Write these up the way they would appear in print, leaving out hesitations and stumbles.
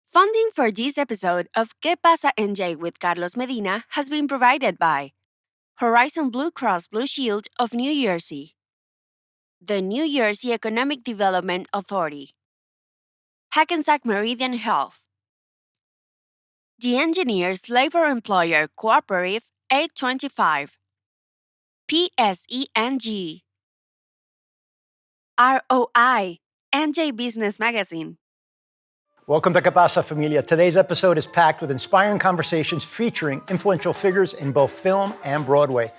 Funding for this episode of Qué Pasa NJ with Carlos Medina has been provided by Horizon Blue Cross Blue Shield of New Jersey, the New Jersey Economic Development Authority, Hackensack Meridian Health, the Engineers Labor Employer Cooperative 825, PSENG, ROI, NJ Business Magazine. Welcome to Qué Pasa, Familia. Today's episode is packed with inspiring conversations featuring influential figures in both film and Broadway.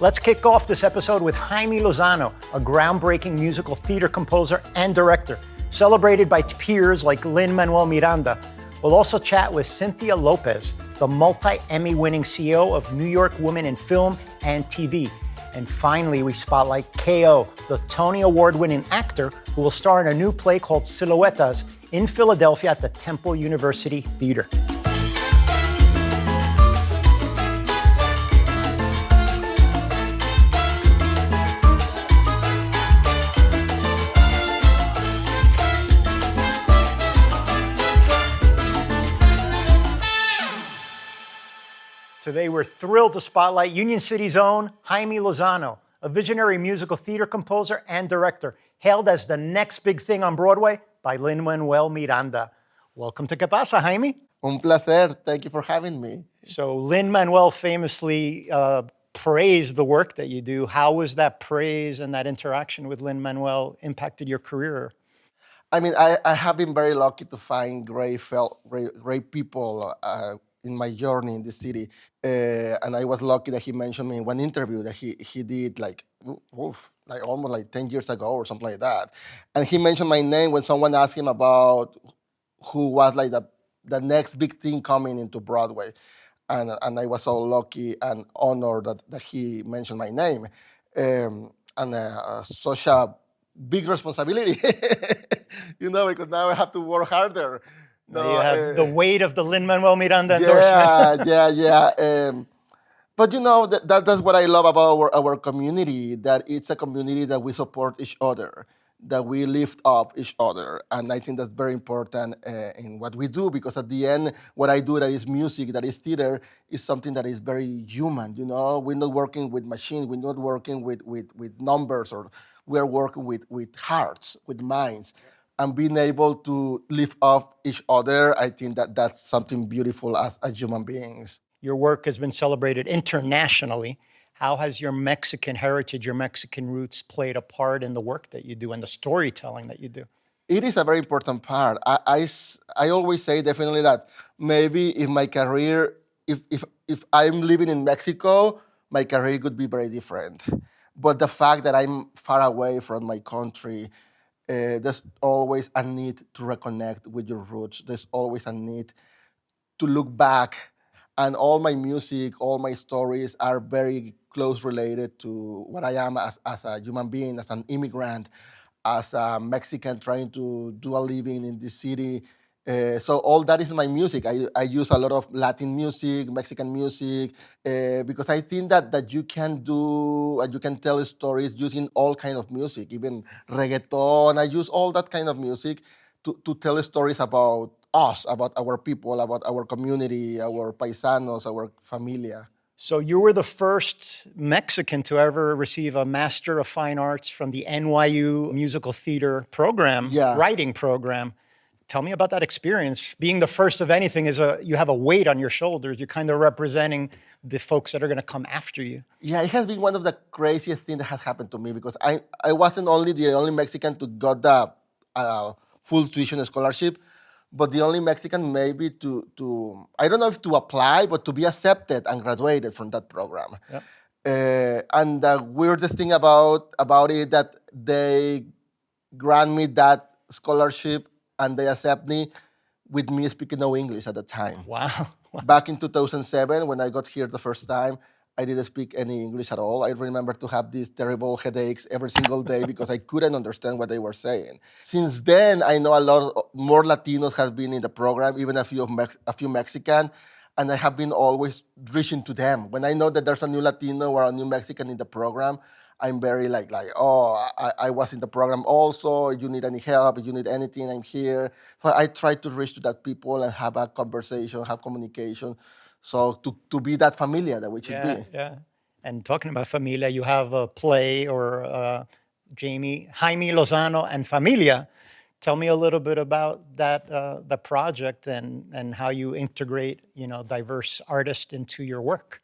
Let's kick off this episode with Jaime Lozano, a groundbreaking musical theater composer and director, celebrated by peers like Lin-Manuel Miranda. We'll also chat with Cynthia Lopez, the multi-Emmy-winning CEO of New York Women in Film and TV. And finally, we spotlight K.O., the Tony Award-winning actor who will star in a new play called Silhouettas in Philadelphia at the Temple University Theater. Today, we're thrilled to spotlight Union City's own Jaime Lozano, a visionary musical theater composer and director, hailed as the next big thing on Broadway by Lin-Manuel Miranda. Welcome to Qué Pasa, Jaime. Un placer. Thank you for having me. So Lin-Manuel famously praised the work that you do. How was that praise and that interaction with Lin-Manuel impacted your career? I mean, I have been very lucky to find great people in my journey in the city. And I was lucky that he mentioned me in one interview that he did like almost like 10 years ago or something like that. And he mentioned my name when someone asked him about who was like the next big thing coming into Broadway. And I was so lucky and honored that he mentioned my name. Such a big responsibility, because now I have to work harder. No, you have the weight of the Lin-Manuel Miranda endorsement. Yeah. But that's what I love about our community, that it's a community that we support each other, that we lift up each other. And I think that's very important in what we do, because at the end, what I do that is music, that is theater, is something that is very human, We're not working with machines, we're not working with numbers, or we're working with hearts, with minds. And being able to lift up each other, I think that's something beautiful as human beings. Your work has been celebrated internationally. How has your Mexican heritage, your Mexican roots played a part in the work that you do and the storytelling that you do? It is a very important part. I always say definitely that maybe if my career, if I'm living in Mexico, my career could be very different. But the fact that I'm far away from my country, there's always a need to reconnect with your roots. There's always a need to look back. And all my music, all my stories are very close related to what I am as a human being, as an immigrant, as a Mexican trying to do a living in this city. So all that is my music. I use a lot of Latin music, Mexican music, because I think that you can do and you can tell stories using all kind of music, even reggaeton. I use all that kind of music to tell stories about us, about our people, about our community, our paisanos, our familia. So you were the first Mexican to ever receive a Master of Fine Arts from the NYU Musical Theater program, writing program. Tell me about that experience. Being the first of anything you have a weight on your shoulders. You're kind of representing the folks that are going to come after you. Yeah, it has been one of the craziest things that has happened to me, because I wasn't only the only Mexican to got the full tuition scholarship, but the only Mexican maybe to I don't know if to apply, but to be accepted and graduated from that program. Yep. And the weirdest thing about it that they grant me that scholarship and they accept me with me speaking no English at the time. Wow. Back in 2007, when I got here the first time, I didn't speak any English at all. I remember to have these terrible headaches every single day because I couldn't understand what they were saying. Since then, I know a lot more Latinos have been in the program, even a few Mexican, and I have been always reaching to them. When I know that there's a new Latino or a new Mexican in the program, I'm very oh, I was in the program also. You need any help? If you need anything, I'm here. So I try to reach to that people and have a conversation, have communication. So to be that familia that we should be. Yeah. And talking about Familia, you have a play or Jaime Lozano and Familia. Tell me a little bit about that, the project and how you integrate, diverse artists into your work.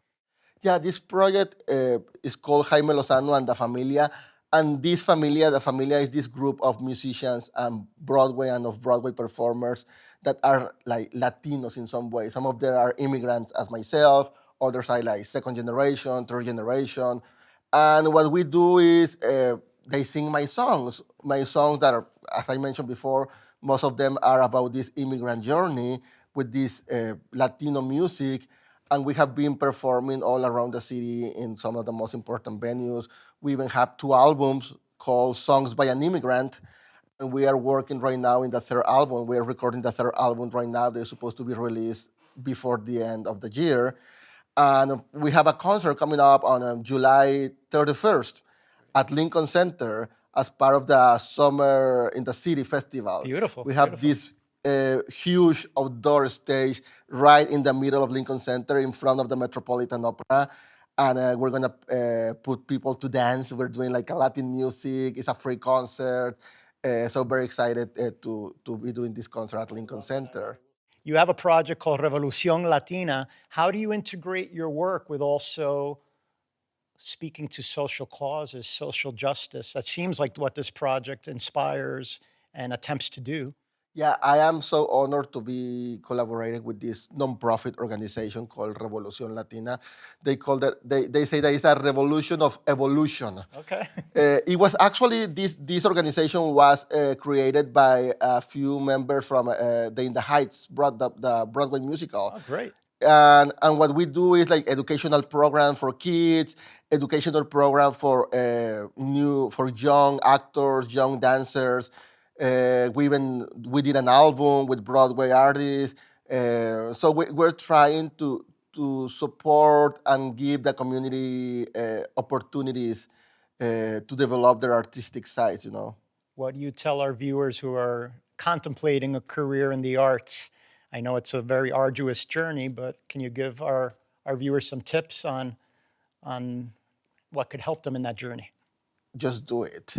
Yeah, this project is called Jaime Lozano and the Familia. And this Familia, the Familia is this group of musicians and Broadway and off-Broadway performers that are like Latinos in some way. Some of them are immigrants as myself, others are like second generation, third generation. And what we do is they sing my songs that are, as I mentioned before, most of them are about this immigrant journey with this Latino music. And we have been performing all around the city in some of the most important venues. We even have 2 albums called Songs by an Immigrant, and we are working right now in the 3rd album. We are recording the 3rd album right now. They're supposed to be released before the end of the year. And we have a concert coming up on July 31st at Lincoln Center as part of the Summer in the City Festival. Beautiful. We have this huge outdoor stage right in the middle of Lincoln Center in front of the Metropolitan Opera. And we're going to put people to dance. We're doing like a Latin music. It's a free concert. So very excited to be doing this concert at Lincoln Center. You have a project called Revolution Latina. How do you integrate your work with also speaking to social causes, social justice? That seems like what this project inspires and attempts to do. Yeah, I am so honored to be collaborating with this nonprofit organization called Revolution Latina. They say that it's a revolution of evolution. Okay. It was actually, this organization was created by a few members from the In the Heights, the Broadway musical. Oh, great. And what we do is like educational program for kids, educational program for young actors, young dancers. We did an album with Broadway artists. So we're trying to support and give the community opportunities to develop their artistic sides, What do you tell our viewers who are contemplating a career in the arts? I know it's a very arduous journey, but can you give our viewers some tips on what could help them in that journey? Just do it.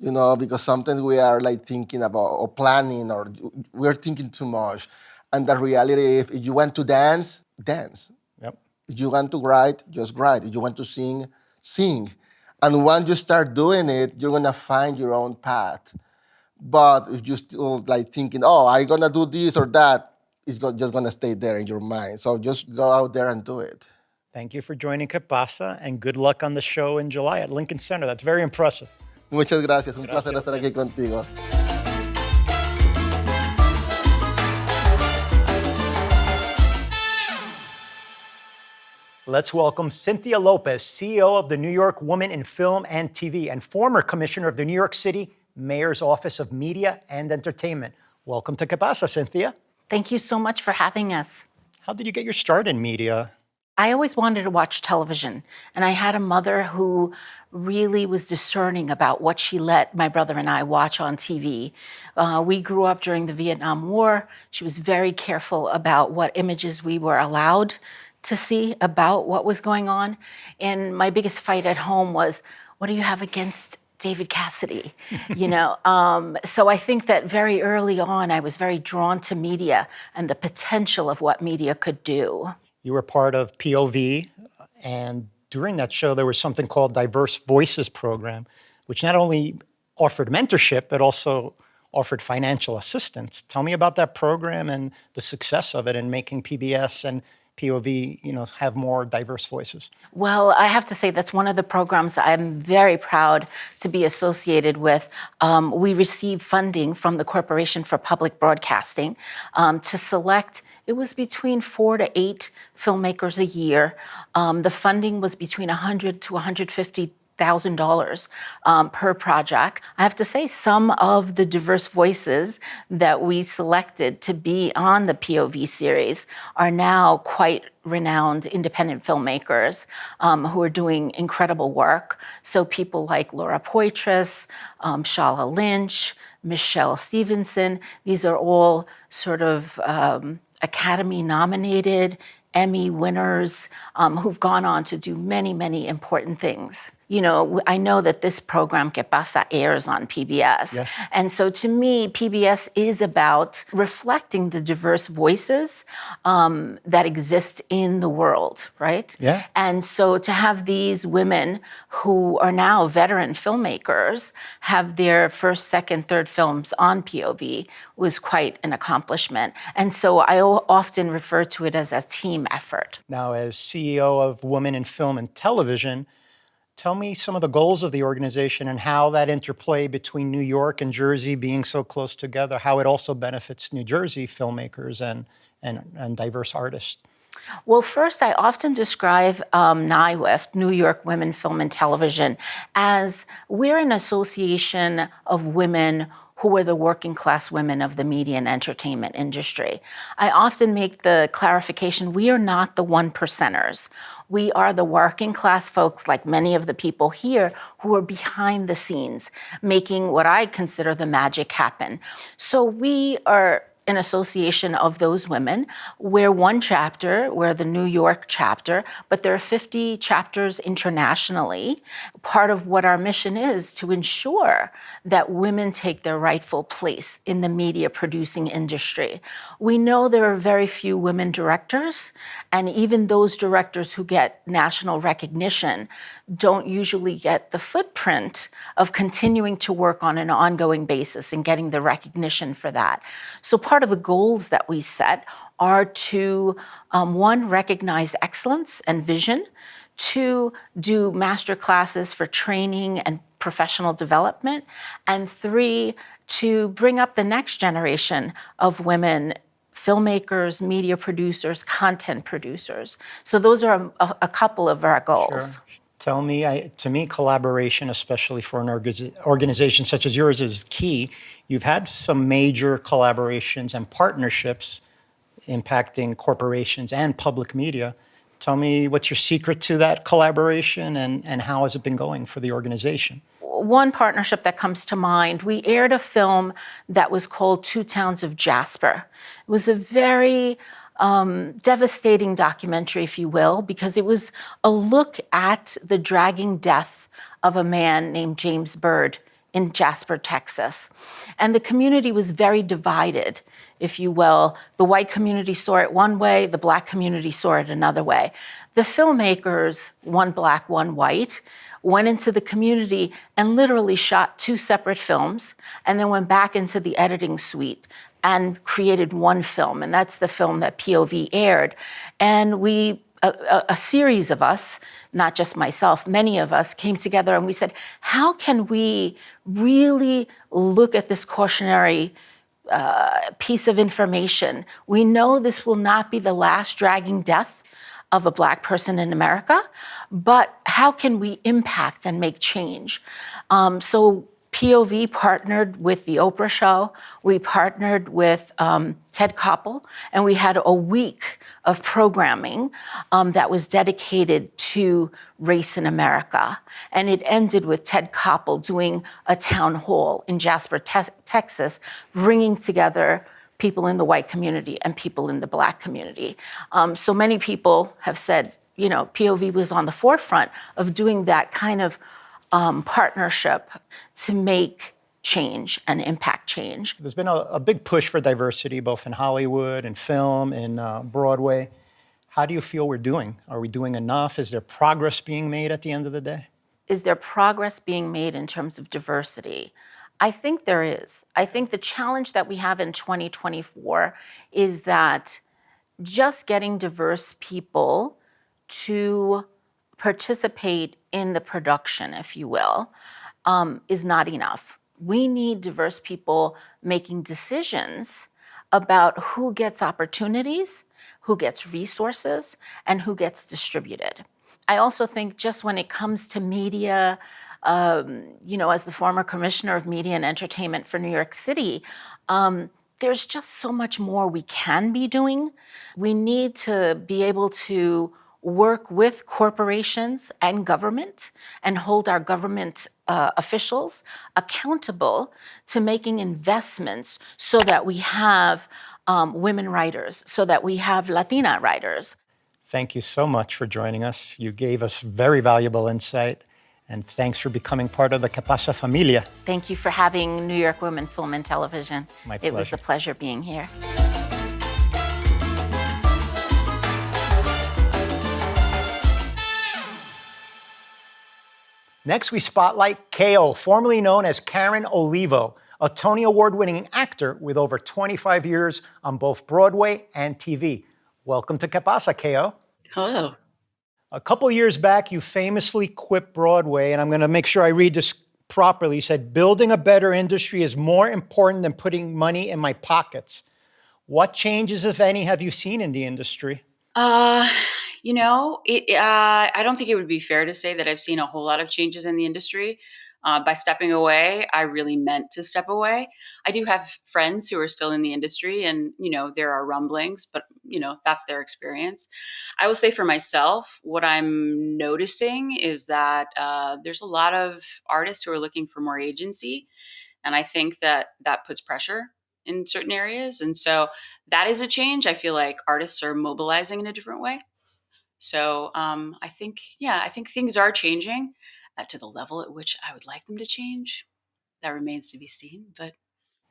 Because sometimes we are like thinking about or planning, or we're thinking too much. And the reality is, if you want to dance, dance. Yep. If you want to write, just write. If you want to sing, sing. And once you start doing it, you're gonna find your own path. But if you still like thinking, oh, I'm gonna do this or that, it's just gonna stay there in your mind. So just go out there and do it. Thank you for joining Qué Pasa, and good luck on the show in July at Lincoln Center. That's very impressive. Muchas gracias. Un placer estar aquí contigo. Let's welcome Cynthia Lopez, CEO of the New York Women in Film and TV and former commissioner of the New York City Mayor's Office of Media and Entertainment. Welcome to Qué Pasa, Cynthia. Thank you so much for having us. How did you get your start in media? I always wanted to watch television, and I had a mother who really was discerning about what she let my brother and I watch on TV. We grew up during the Vietnam War. She was very careful about what images we were allowed to see about what was going on. And my biggest fight at home was, what do you have against David Cassidy? So I think that very early on, I was very drawn to media and the potential of what media could do. You were part of POV, and during that show, there was something called Diverse Voices Program, which not only offered mentorship, but also offered financial assistance. Tell me about that program and the success of it in making PBS and POV, have more diverse voices. Well, I have to say that's one of the programs I'm very proud to be associated with. We receive funding from the Corporation for Public Broadcasting to select, it was between 4 to 8 filmmakers a year. The funding was between $100,000 to $150,000. $100,000 per project. I have to say, some of the diverse voices that we selected to be on the POV series are now quite renowned independent filmmakers who are doing incredible work. So people like Laura Poitras, Shala Lynch, Michelle Stevenson, these are all sort of Academy nominated, Emmy winners who've gone on to do many, many important things. You know, I know that this program, Qué Pasa, airs on PBS. Yes. And so to me, PBS is about reflecting the diverse voices that exist in the world, right? Yeah. And so to have these women who are now veteran filmmakers have their first, second, third films on POV was quite an accomplishment. And so I often refer to it as a team effort. Now, as CEO of Women in Film and Television, tell me some of the goals of the organization and how that interplay between New York and Jersey being so close together, how it also benefits New Jersey filmmakers and diverse artists. Well, first, I often describe NYWIF, New York Women Film and Television, as we're an association of women who are the working class women of the media and entertainment industry. I often make the clarification, we are not the 1%ers. We are the working class folks, like many of the people here, who are behind the scenes, making what I consider the magic happen. So we are an association of those women. We're one chapter, we're the New York chapter, but there are 50 chapters internationally. Part of what our mission is to ensure that women take their rightful place in the media producing industry. We know there are very few women directors, and even those directors who get national recognition don't usually get the footprint of continuing to work on an ongoing basis and getting the recognition for that. So part of the goals that we set are to, one, recognize excellence and vision, two, do master classes for training and professional development, and three, to bring up the next generation of women filmmakers, media producers, content producers. So those are a couple of our goals. Sure. Tell me, to me, collaboration, especially for an organization such as yours, is key. You've had some major collaborations and partnerships impacting corporations and public media. Tell me, what's your secret to that collaboration and how has it been going for the organization? One partnership that comes to mind, we aired a film that was called Two Towns of Jasper. It was a very devastating documentary, if you will, because it was a look at the dragging death of a man named James Byrd in Jasper, Texas. And the community was very divided, if you will. The white community saw it one way, the black community saw it another way. The filmmakers, one black, one white, went into the community and literally shot two separate films and then went back into the editing suite and created one film, and that's the film that POV aired. And we, a series of us, not just myself, many of us came together and we said, how can we really look at this cautionary piece of information? We know this will not be the last dragging death of a black person in America, but how can we impact and make change? So POV partnered with the Oprah Show. We partnered with Ted Koppel, and we had a week of programming that was dedicated to race in America. And it ended with Ted Koppel doing a town hall in Jasper, Texas, bringing together people in the white community and people in the black community. So many people have said, you know, POV was on the forefront of doing that kind of partnership to make change and impact change. There's been a big push for diversity, both in Hollywood and film and Broadway. How do you feel we're doing? Are we doing enough? Is there progress being made at the end of the day? Is there progress being made in terms of diversity? I think there is. I think the challenge that we have in 2024 is that just getting diverse people to participate in the production, if you will, is not enough. We need diverse people making decisions about who gets opportunities, who gets resources, and who gets distributed. I also think just when it comes to media, as the former commissioner of media and entertainment for New York City, there's just so much more we can be doing. We need to be able to work with corporations and government and hold our government officials accountable to making investments so that we have women writers, so that we have Latina writers. Thank you so much for joining us. You gave us very valuable insight, and thanks for becoming part of the Qué Pasa Familia. Thank you for having New York Women Film and Television. My It was pleasure. a pleasure being here. Next, we spotlight Ko, formerly known as Karen Olivo, a Tony Award-winning actor with over 25 years on both Broadway and TV. Welcome to Qué Pasa, Ko. Hello. A couple years back, you famously quit Broadway, and I'm going to make sure I read this properly. You said, "Building a better industry is more important than putting money in my pockets." What changes, if any, have you seen in the industry? I don't think it would be fair to say that I've seen a whole lot of changes in the industry. By stepping away, I really meant to step away. I do have friends who are still in the industry, and, there are rumblings, but, that's their experience. I will say for myself, what I'm noticing is that there's a lot of artists who are looking for more agency. And I think that puts pressure in certain areas. And so that is a change. I feel like artists are mobilizing in a different way. So I think things are changing to the level at which I would like them to change. That remains to be seen. But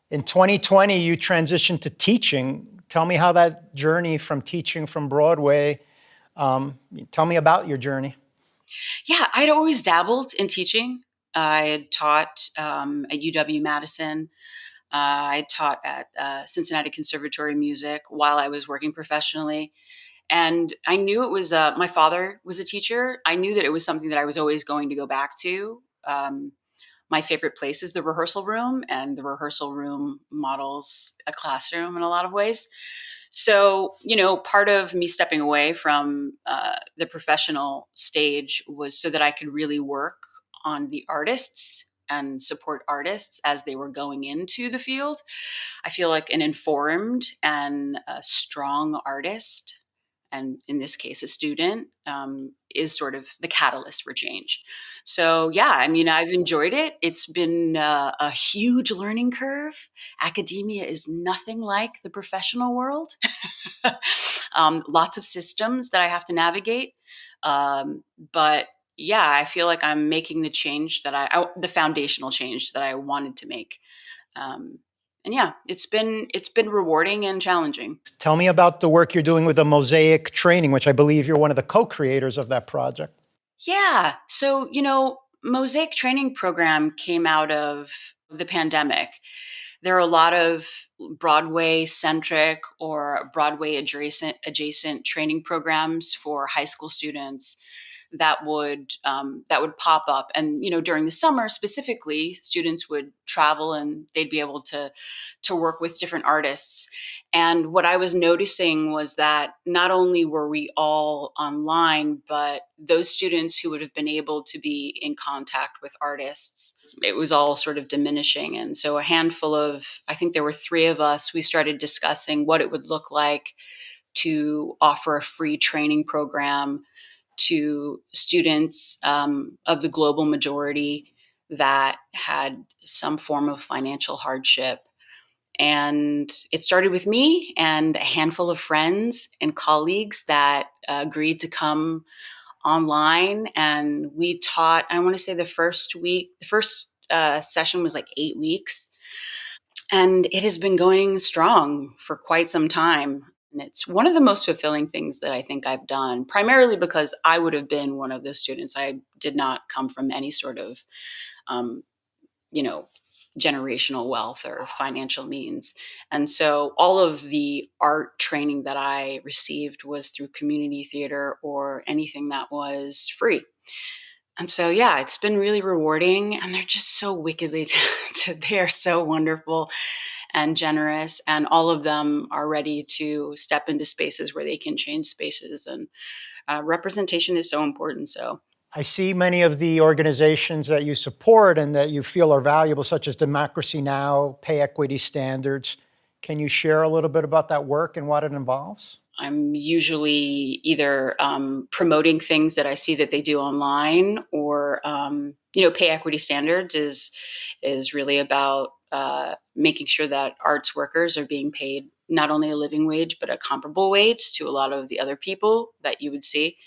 In 2020, you transitioned to teaching. Tell me how that journey from teaching from Broadway, tell me about your journey. yeah, I'd always dabbled in teaching. I had taught at UW-Madison. I taught at Cincinnati Conservatory of Music while I was working professionally. And I knew it was, my father was a teacher. I knew that it was something that I was always going to go back to. My favorite place is the rehearsal room, and the rehearsal room models a classroom in a lot of ways. So, part of me stepping away from the professional stage was so that I could really work on the artists and support artists as they were going into the field. I feel like an informed and a strong artist, and in this case, a student, is sort of the catalyst for change. So, yeah, I've enjoyed it. It's been a huge learning curve. Academia is nothing like the professional world. Lots of systems that I have to navigate. But yeah, I feel like I'm making the change that the foundational change that I wanted to make. And yeah, it's been rewarding and challenging. Tell me about the work you're doing with the Mosaic Training, which I believe you're one of the co-creators of that project. Yeah. So, Mosaic Training Program came out of the pandemic. There are a lot of Broadway centric or Broadway adjacent training programs for high school students that would pop up. And during the summer specifically, students would travel and they'd be able to work with different artists. And what I was noticing was that not only were we all online, but those students who would have been able to be in contact with artists, it was all sort of diminishing. And so a handful of, I think there were 3 of us, we started discussing what it would look like to offer a free training program to students of the global majority that had some form of financial hardship. And it started with me and a handful of friends and colleagues that agreed to come online. And we taught, I want to say the first session was like 8 weeks. And it has been going strong for quite some time. And it's one of the most fulfilling things that I think I've done, primarily because I would have been one of those students. I did not come from any sort of, generational wealth or financial means. And so all of the art training that I received was through community theater or anything that was free. And so, yeah, it's been really rewarding. And they're just so wickedly talented. They are so wonderful. and generous, and all of them are ready to step into spaces where they can change spaces. And representation is so important. So I see many of the organizations that you support and that you feel are valuable, such as Democracy Now!, Pay Equity Standards. Can you share a little bit about that work and what it involves? I'm usually either promoting things that I see that they do online, or Pay Equity Standards is really about making sure that arts workers are being paid not only a living wage but a comparable wage to a lot of the other people that you would see.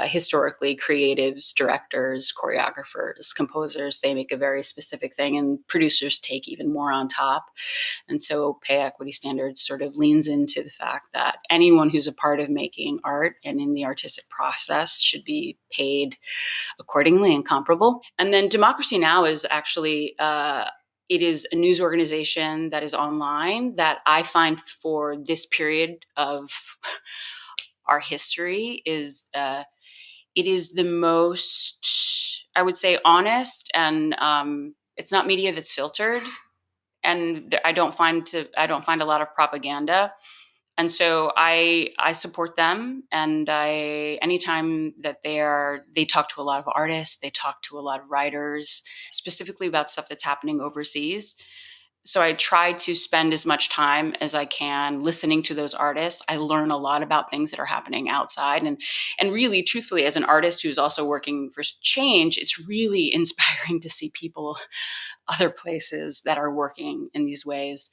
Historically, creatives, directors, choreographers, composers, they make a very specific thing, and producers take even more on top. And so Pay Equity Standards sort of leans into the fact that anyone who's a part of making art and in the artistic process should be paid accordingly and comparable. And then Democracy Now! Is actually it is a news organization that is online that I find for this period of our history is it is the most, I would say, honest, and it's not media that's filtered, and I don't find a lot of propaganda. And so I support them, and anytime that they talk to a lot of artists, they talk to a lot of writers, specifically about stuff that's happening overseas. So I try to spend as much time as I can listening to those artists. I learn a lot about things that are happening outside. And really, truthfully, as an artist who's also working for change, it's really inspiring to see people other places that are working in these ways.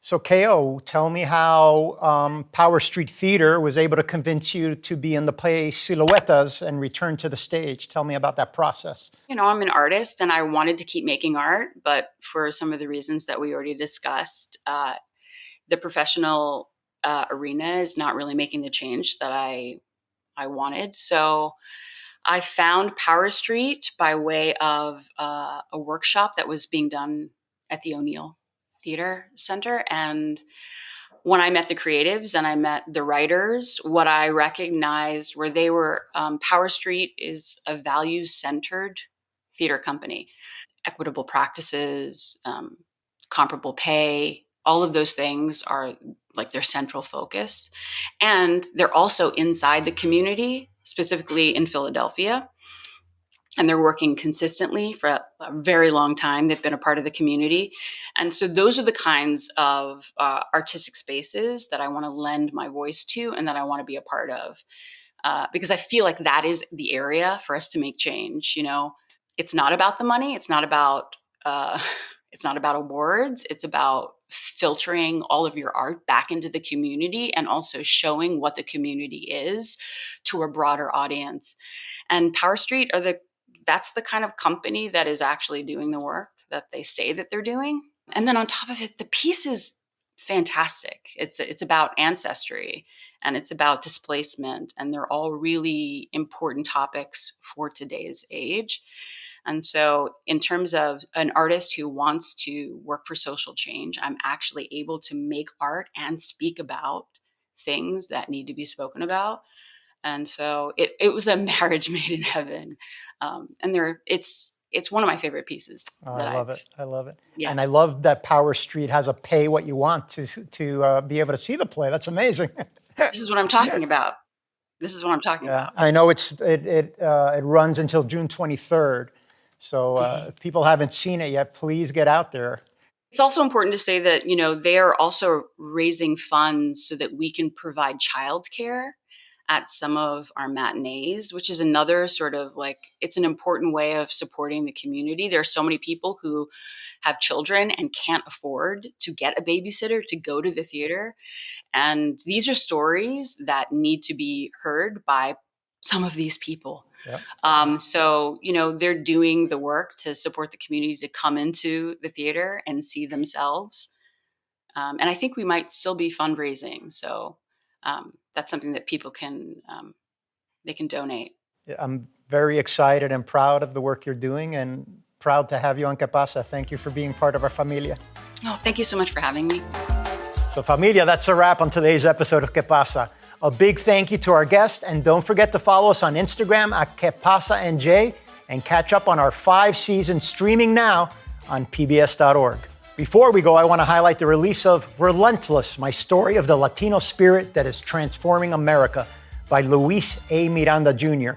So Ko, tell me how Power Street Theater was able to convince you to be in the play Siluetas and return to the stage. Tell me about that process. I'm an artist and I wanted to keep making art, but for some of the reasons that we already discussed, the professional arena is not really making the change that I wanted. So I found Power Street by way of a workshop that was being done at the O'Neill Theater Center. And when I met the creatives and I met the writers, what I recognized were Power Street is a values-centered theater company. Equitable practices, comparable pay, all of those things are like their central focus. And they're also inside the community, specifically in Philadelphia. And they're working consistently for a very long time. They've been a part of the community. And so those are the kinds of artistic spaces that I want to lend my voice to and that I want to be a part of. Because I feel like that is the area for us to make change. It's not about the money. It's not about awards. It's about filtering all of your art back into the community and also showing what the community is to a broader audience. And Power Street that's the kind of company that is actually doing the work that they say that they're doing. And then on top of it, the piece is fantastic. It's about ancestry and it's about displacement, and they're all really important topics for today's age. And so in terms of an artist who wants to work for social change, I'm actually able to make art and speak about things that need to be spoken about. And so it was a marriage made in heaven. And it's one of my favorite pieces. Oh, I love it. I love it. Yeah. And I love that Power Street has a pay what you want to be able to see the play. That's amazing. This is what I'm talking about. About. I know it runs until June 23rd. So if people haven't seen it yet, please get out there. It's also important to say that, they are also raising funds so that we can provide childcare at some of our matinees, which is another sort of it's an important way of supporting the community. There are so many people who have children and can't afford to get a babysitter to go to the theater. And these are stories that need to be heard by some of these people. Yep. So, they're doing the work to support the community to come into the theater and see themselves. And I think we might still be fundraising. So that's something that people can donate. Yeah, I'm very excited and proud of the work you're doing and proud to have you on Qué Pasa. Thank you for being part of our Familia. Oh, thank you so much for having me. So Familia, that's a wrap on today's episode of Qué Pasa. A big thank you to our guest, and don't forget to follow us on Instagram at Qué Pasa NJ and catch up on our 5 seasons streaming now on pbs.org. Before we go, I want to highlight the release of Relentless, my story of the Latino spirit that is transforming America by Luis A. Miranda Jr.,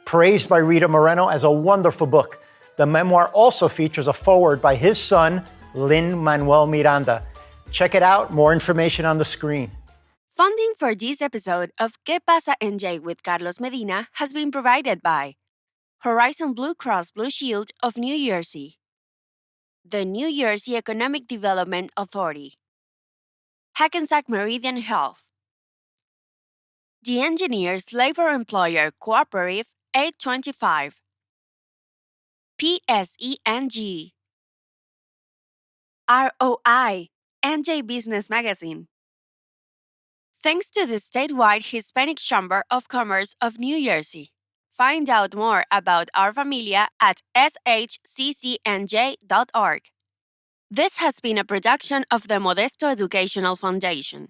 praised by Rita Moreno as a wonderful book. The memoir also features a foreword by his son, Lin-Manuel Miranda. Check it out, more information on the screen. Funding for this episode of Qué Pasa NJ with Carlos Medina has been provided by Horizon Blue Cross Blue Shield of New Jersey, the New Jersey Economic Development Authority, Hackensack Meridian Health, the Engineers Labor Employer Cooperative 825, PSENG, ROI, NJ Business Magazine. Thanks to the statewide Hispanic Chamber of Commerce of New Jersey. Find out more about our Familia at shccnj.org. This has been a production of the Modesto Educational Foundation.